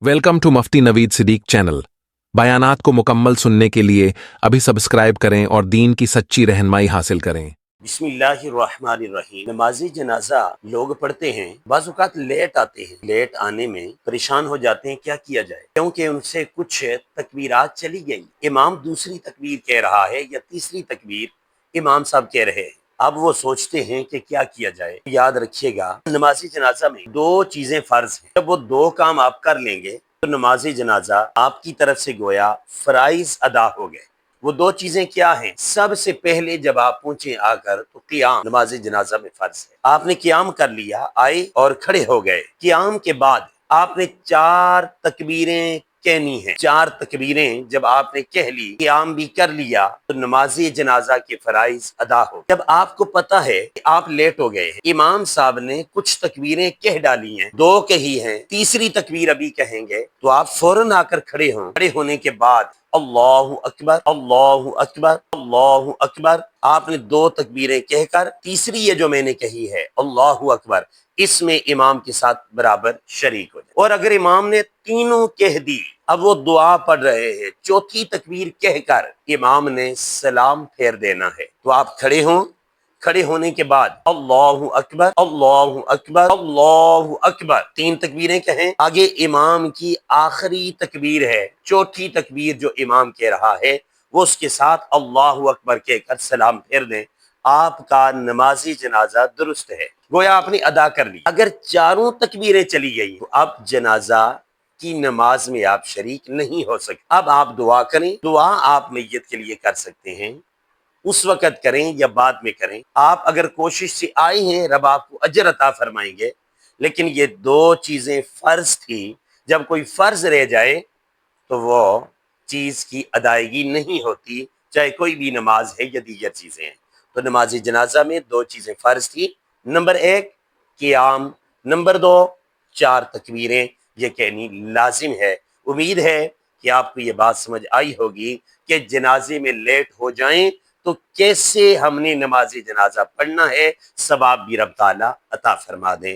Welcome to Mufti Naveed Siddiq channel. बयानात को मुकम्मल सुनने के लिए अभी सब्सक्राइब करें और दीन की सच्ची रहनुमाई हासिल करें। बिस्मिल्लाहिर्रहमानिर्रहीम। नमाजी जनाजा लोग पढ़ते हैं, बाज़ औक़ात लेट आते हैं, लेट आने में परेशान हो जाते हैं, क्या किया जाए? क्योंकि उनसे कुछ तकबीरात चली गई, इमाम दूसरी तकबीर कह रहा है या तीसरी तकबीर इमाम साहब कह रहे हैं। अब वो सोचते हैं कि क्या किया जाए। याद रखिएगा, नमाजी जनाजा में दो चीजें फर्ज हैं। जब वो दो काम आप कर लेंगे तो नमाजी जनाजा आपकी तरफ से गोया फराइज अदा हो गए। वो दो चीजें क्या हैं? सबसे पहले जब आप पहुंचे आकर तो क़ियाम नमाज जनाजा में फर्ज है। आपने क़ियाम कर लिया, आए और खड़े हो गए। क़ियाम के बाद आपने चार तकबीरें कहनी है। चार तकबीरें जब आपने कह ली, क़ियाम भी कर लिया, तो नमाजी जनाजा के फराइज अदा हो। जब आपको पता है कि आप लेट हो गए हैं, इमाम साहब ने कुछ तकबीरें कह डाली हैं, दो कही हैं, तीसरी तकबीर अभी कहेंगे, तो आप फौरन आकर खड़े हों। खड़े होने के बाद अल्लाहु अकबर, अल्लाहु अकबर, अल्लाहु अकबर, आपने दो तकबीरें कहकर तीसरी ये जो मैंने कही है अल्लाहु अकबर, इसमें इमाम के साथ बराबर शरीक हो जाए। और अगर इमाम ने तीनों कह दी, अब वो दुआ पढ़ रहे हैं, चौथी तकबीर कहकर इमाम ने सलाम फेर देना है, तो आप खड़े हों। खड़े होने के बाद अल्लाहु अकबर, अल्लाहु अकबर, अल्लाहु अकबर, तीन तकबीरें कहें। आगे इमाम की आखिरी तकबीर है, चौथी तकबीर जो इमाम कह रहा है, वो उसके साथ अल्लाहु अकबर कहकर सलाम फेर दें। आपका नमाजी जनाजा दुरुस्त है, गोया आपने अदा कर ली। अगर चारों तकबीरें चली गई तो अब जनाजा की नमाज में आप शरीक नहीं हो सकते। अब आप दुआ करें। दुआ आप मैयत के लिए कर सकते हैं, उस वक़्त करें या बाद में करें। आप अगर कोशिश से आए हैं, रब आपको अजर अता फरमाएंगे। लेकिन ये दो चीजें फर्ज थी, जब कोई फर्ज रह जाए तो वो चीज की अदायगी नहीं होती, चाहे कोई भी नमाज है या दीगर चीजें हैं। तो नमाज जनाजा में दो चीजें फर्ज थी, नंबर एक क़ियाम, नंबर दो चार तकबीरें ये कहनी लाजिम है। उम्मीद है कि आपको ये बात समझ आई होगी कि जनाजे में लेट हो जाएं तो कैसे हमने नमाज जनाजा पढ़ना है। सवाब भी रब ताला अता फरमा दें।